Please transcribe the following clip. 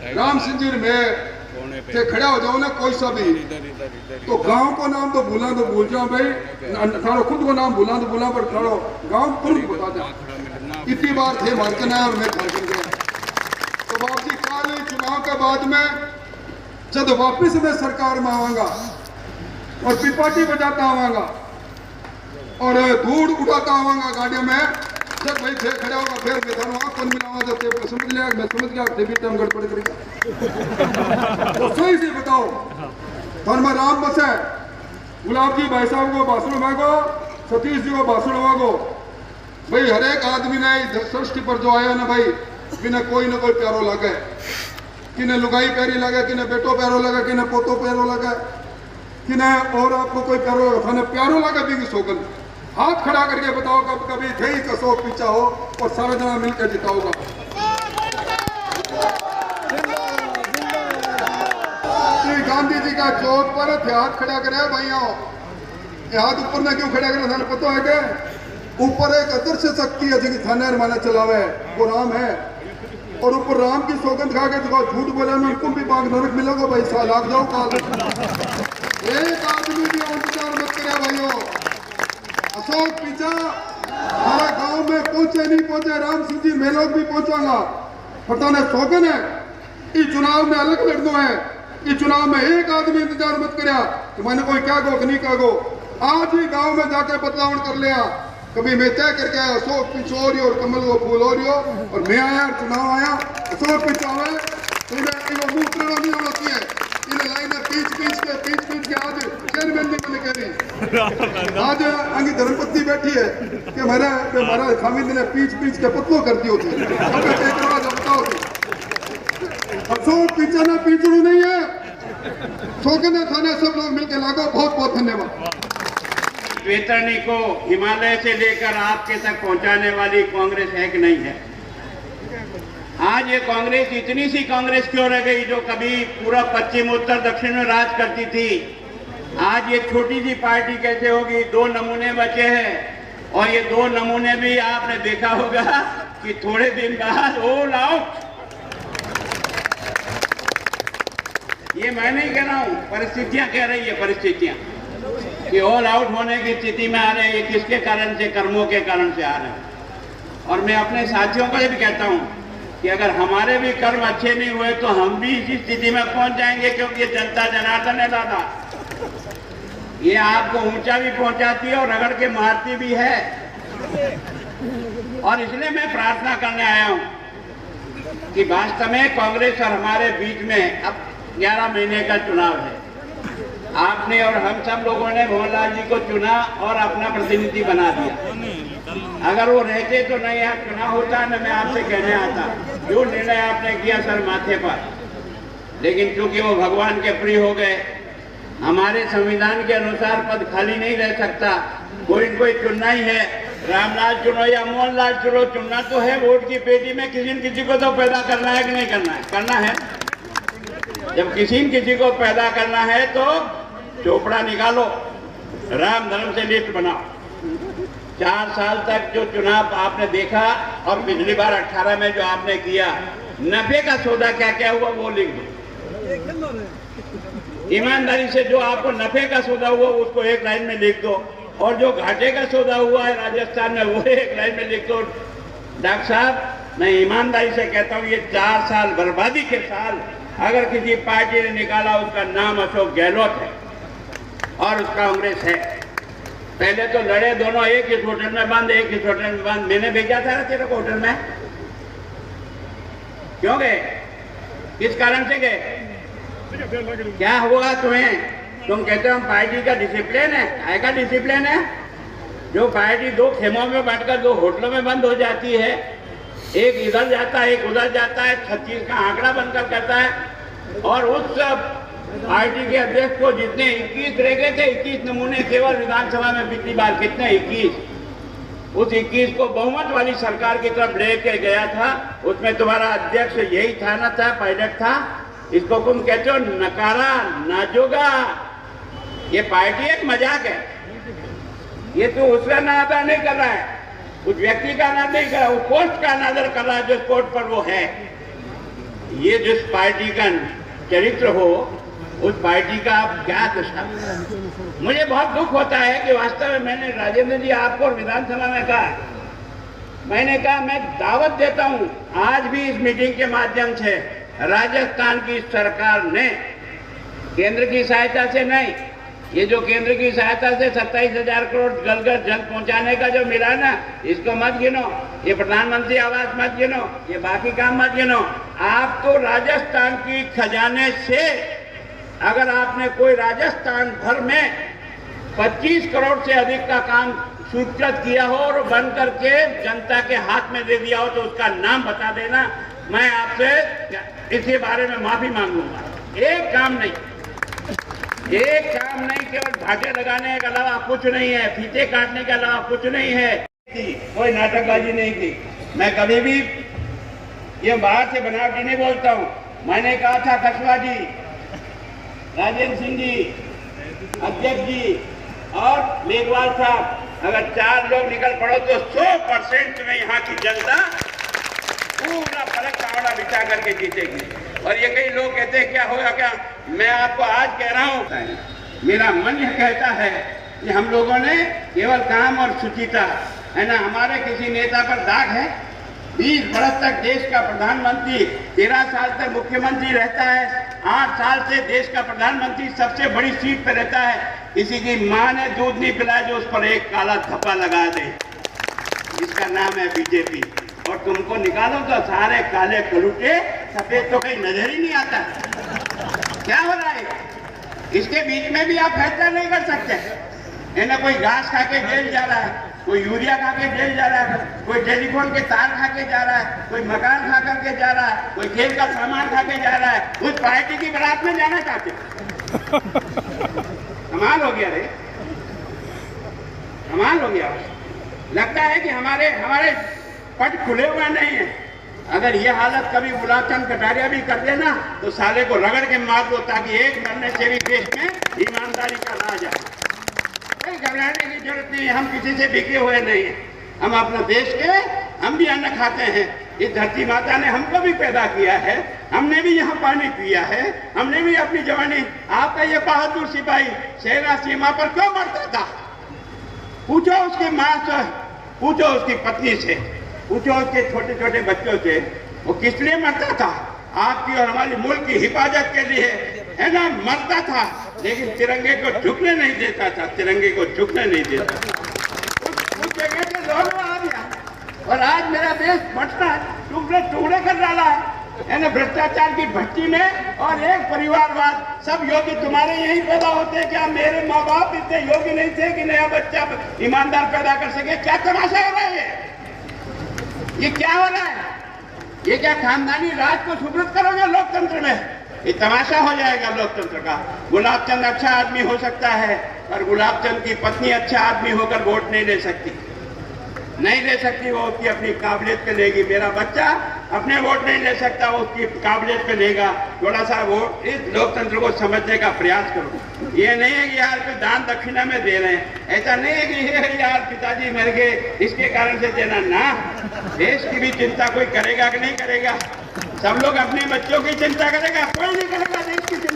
राम सिंह जी में थे खड़ा हो जाओ ना कोई सा भी, तो गांव को नाम तो भूल जाओ भाई, थारो खुद को नाम भूला तो भूला, पर थारो गांव खुद बता दो। इतनी बार थे मार्कना और मैं घर गया। तो बाप जी कल चुनाव के बाद में जब वापिस मैं सरकार में आवांगा और पिपाटी बजाता आवांगा और धूड़ उठाता आवांगा गाड़ियों में, जब भाई थे खड़ा होगा फिर मैं थानो आंख कौन मिलावा, जब ते समझ लिया मैं समझ गया थे भी टाइम गड़बड़ करेगा। तो सही से बताओ थान में राम बसे, गुलाब जी भाई साहब को भाषण मांगो, सतीश जी को भाषण मांगो, भाई हर एक आदमी ने सृष्टि पर जो आया ना भाई, किने कोई ना कोई प्यारो लगे, किने लुगाई प्यारी लगे, किने बेटो प्यारो लगे, किने पोतो प्यारो लगे, किने और आपको कोई प्यारो थाने प्यारो लगे भी सोगन। हाथ खड़ा करके बताओ कब कभी थे ही कसो पीछा हो और सारा जना मिलकर जिताओगा। गांधी जी का चौक पर हाथ खड़ा करे भाइयों, हाथ ऊपर ना क्यों खड़ा करे थाने पता है क्या? ऊपर एक अदृश्य शक्ति है जिनकी थाने माना चलावे, वो राम है, और ऊपर राम की सौगंध खा के तो झूठ बोले ना तुम भी बाग नरक मिलोगे भाई, साल लाग जाओ काल। एक आदमी भी इंतजार मत करे भाइयों। अशोक पीछा हमारे गांव में पहुंचे नहीं पहुंचे, राम सिंह जी मैं लोग भी पहुंचाऊंगा, पता नहीं सौगन है। इस चुनाव में अलग लड़ना है, इस चुनाव में एक आदमी इंतजार मत करे कि मैंने कोई क्या गो कि नहीं क्या गो। आज ही गांव में जाके बदलाव कर लिया, कभी मैं तय करके आया अशोक पीछे हो रही और कमल को फूल हो रही हो, और मैं आया चुनाव आया अशोक पीछे आवे तो इन्हें मुंह उतरना नहीं होती है, इन्हें लाइनें पीछ के आज चेयरमैन भी मैंने कह रही आज आगे धर्मपत्नी बैठी है कि हमारा खामिद ने पीछ के पतलो कर दी होती बताओ। अशोक पीछे ना पीछड़ू नहीं है, शोकना थाने सब लोग मिलकर लागो। बहुत बहुत धन्यवाद। वेतरणी को हिमालय से लेकर आपके तक पहुंचाने वाली कांग्रेस है कि नहीं है? आज ये कांग्रेस इतनी सी कांग्रेस क्यों रह गई जो कभी पूरा पश्चिम उत्तर दक्षिण में राज करती थी? आज ये छोटी सी पार्टी कैसे होगी? दो नमूने बचे हैं और ये दो नमूने भी आपने देखा होगा कि थोड़े दिन बाद ऑल आउट। ये मैं नहीं कह रहा हूं, परिस्थितियां कह रही है, परिस्थितियां कि ऑल आउट होने की स्थिति में आ रहे हैं। ये किसके कारण से? कर्मों के कारण से आ रहे हैं। और मैं अपने साथियों को भी कहता हूं कि अगर हमारे भी कर्म अच्छे नहीं हुए तो हम भी इसी स्थिति में पहुंच जाएंगे, क्योंकि ये जनता जनार्दन है दादा, ये आपको ऊंचा भी पहुंचाती है और रगड़ के मारती भी है। और इसलिए मैं प्रार्थना करने आया हूं कि वास्तव में कांग्रेस और हमारे बीच में अब 11 महीने का चुनाव है। आपने और हम सब लोगों ने मोहनलाल जी को चुना और अपना प्रतिनिधि बना दिया। अगर वो रहते तो नहीं यहाँ चुनाव होता, न मैं आपसे कहने आता। जो निर्णय आपने किया सर माथे पर, लेकिन चूंकि वो भगवान के प्रिय हो गए, हमारे संविधान के अनुसार पद खाली नहीं रह सकता, कोई न कोई चुनना ही है। रामलाल चुनो या मोहनलाल चुनो, चुनना तो है। वोट की पेटी में किसी न किसी को तो पैदा करना है कि नहीं करना है? करना है। जब किसी न किसी को पैदा करना है तो चोपड़ा निकालो, राम धर्म से लिस्ट बनाओ। 4 साल तक जो चुनाव आपने देखा और पिछली बार 18 में जो आपने किया, नफे का सौदा क्या क्या हुआ वो लिख दो। ईमानदारी से जो आपको नफे का सौदा हुआ उसको एक लाइन में लिख दो, और जो घाटे का सौदा हुआ है राजस्थान में वो एक लाइन में लिख दो। डॉक्टर साहब, मैं ईमानदारी से कहता हूँ, ये 4 साल बर्बादी के साल अगर किसी पार्टी ने निकाला, उसका नाम अशोक गहलोत है और उसका कांग्रेस है। पहले तो लड़े दोनों, एक ही होटल में बंद, एक ही होटल में बंद। मैंने भेजा था तेरे को होटल में, क्यों गए? किस कारण से गए? क्या हुआ तुम्हें? तुम कहते हो हम पार्टी का डिसिप्लिन है। काय का डिसिप्लिन है? जो पार्टी 2 खेमों में बांटकर 2 होटलों में बंद हो जाती है, एक इधर जाता है एक उधर जाता है, 36 का आंकड़ा बनकर करता है। और उस पार्टी के अध्यक्ष को जितने 21 रह गए थे, 21 नमूने केवल विधानसभा में पिछली बार कितने 21, उस 21 को बहुमत वाली सरकार की तरफ लेके गया था। उसमें तुम्हारा अध्यक्ष यही था ना, था पायलट था। इसको तुम कहते हो नकारा नाजोगा। ये पार्टी एक मजाक है। ये तो उसका अनादर नहीं कर रहा है, उस व्यक्ति का अनादर नहीं कर रहा, वो पोस्ट का अनादर कर रहा है जो पोस्ट पर वो है। ये जिस पार्टी का चरित्र हो उस पार्टी का आप क्या दशा। मुझे बहुत दुख होता है कि वास्तव में मैंने राजेंद्र जी आपको और विधानसभा में कहा, मैंने कहा मैं दावत देता हूं आज भी इस मीटिंग के माध्यम से राजस्थान की सरकार ने केंद्र की सहायता से नहीं, ये जो केंद्र की सहायता से 27,000 करोड़ घर जल पहुंचाने का जो मिला ना, इसको मत गिनो, ये प्रधानमंत्री आवास मत गिनो, ये बाकी काम मत गिनो। आप तो राजस्थान की खजाने से अगर आपने कोई राजस्थान भर में 25 करोड़ से अधिक का काम स्वीकृत किया हो और बन करके जनता के हाथ में दे दिया हो तो उसका नाम बता देना, मैं आपसे इसी बारे में माफी मांगूंगा। एक काम नहीं, केवल घाटे लगाने के अलावा कुछ नहीं है, फीते काटने के अलावा कुछ नहीं है। कोई नाटकबाजी नहीं की। मैं कभी भी ये बाहर से बनावटी नहीं बोलता हूँ। मैंने कहा था कछवा जी, राजेंद्र सिंह जी, अध्यक्ष जी और मेघवाल साहब, अगर 4 लोग निकल पड़ो तो 100% में यहाँ की जनता पूरा फलक कावड़ा बिछा करके जीतेगी। और ये कई लोग कहते हैं क्या होगा क्या, मैं आपको आज कह रहा हूँ, मेरा मन यह कहता है कि हम लोगों ने केवल काम और शुचिता है ना, हमारे किसी नेता पर दाग है। 20 वर्ष तक देश का प्रधानमंत्री, 13 साल तक मुख्यमंत्री रहता है, 8 साल से देश का प्रधानमंत्री सबसे बड़ी सीट पर रहता है, किसी की माँ ने दूध नहीं पिलाया जो उस पर एक काला धब्बा लगा दे, इसका नाम है बीजेपी। और तुमको निकालो तो सारे काले कलूटे, सफेद तो कहीं नजर ही नहीं आता। क्या हो रहा है? इसके बीच में भी आप फैसला नहीं कर सकते है ना। कोई घास खा के जेल जा रहा है, कोई यूरिया खा के जेल जा रहा है, कोई टेलीफोन के तार खा के जा रहा है, कोई मकान खा करके जा रहा है, कोई खेल का सामान खा के जा रहा है, उस पार्टी की बारात में जाना चाहते। कमाल हो गया रे, कमाल हो गया। लगता है कि हमारे पट खुले हुए नहीं है। अगर ये हालत कभी गुलाब चंद कटारिया भी कर देना तो साले को रगड़ के मार दो, ताकि एक मरने से भी देश में ईमानदारी का राज आए। कोई घबराने की जरूरत नहीं है, हम किसी से बिके हुए नहीं है। हम अपने देश के, हम भी अन्न खाते हैं। इस धरती माता ने हमको भी पैदा किया है, हमने भी यहाँ पानी पिया है, हमने भी अपनी जवानी। आपका ये बहादुर सिपाही सेना सीमा पर क्यों मरता था? पूछो उसकी माँ से, पूछो उसकी पत्नी से, पूछो उसके छोटे छोटे बच्चों से, वो किस लिए मरता था? आपकी और हमारी मुल्क की हिफाजत के लिए, है ना, मरता था। लेकिन तिरंगे को झुकने नहीं देता था, तिरंगे को झुकने नहीं देता। उस जगह पे लोग आ गया और आज मेरा देश बंटना टुकड़े टुकड़े कर डाला है ना, भ्रष्टाचार की भट्टी में। और एक परिवारवाद, सब योग्य तुम्हारे यही पैदा होते हैं। क्या मेरे माँ बाप इतने योग्य नहीं थे कि नया बच्चा ईमानदार पैदा कर सके? क्या तमाशा हो रहा है ये क्या हो रहा है? ये क्या खानदानी राज को सुब्रत करोगे लोकतंत्र में? ये तमाशा हो जाएगा लोकतंत्र का। गुलाब चंद अच्छा आदमी हो सकता है, पर गुलाब चंद की पत्नी अच्छा आदमी होकर वोट नहीं ले सकती, नहीं ले सकती। वो उसकी अपनी काबिलियत पे लेगी। मेरा बच्चा अपने वोट नहीं ले सकता, वो उसकी काबिलियत पे लेगा। थोड़ा सा वोट इस लोकतंत्र को समझने का प्रयास करो। ये नहीं है कि यार कोई दान दक्षिणा में दे रहे हैं, ऐसा नहीं है कि यार पिताजी मर गए इसके कारण से देना ना। देश की भी चिंता कोई करेगा कि नहीं करेगा? सब लोग अपने बच्चों की चिंता करेगा, कोई नहीं करेगा देश की चिंता।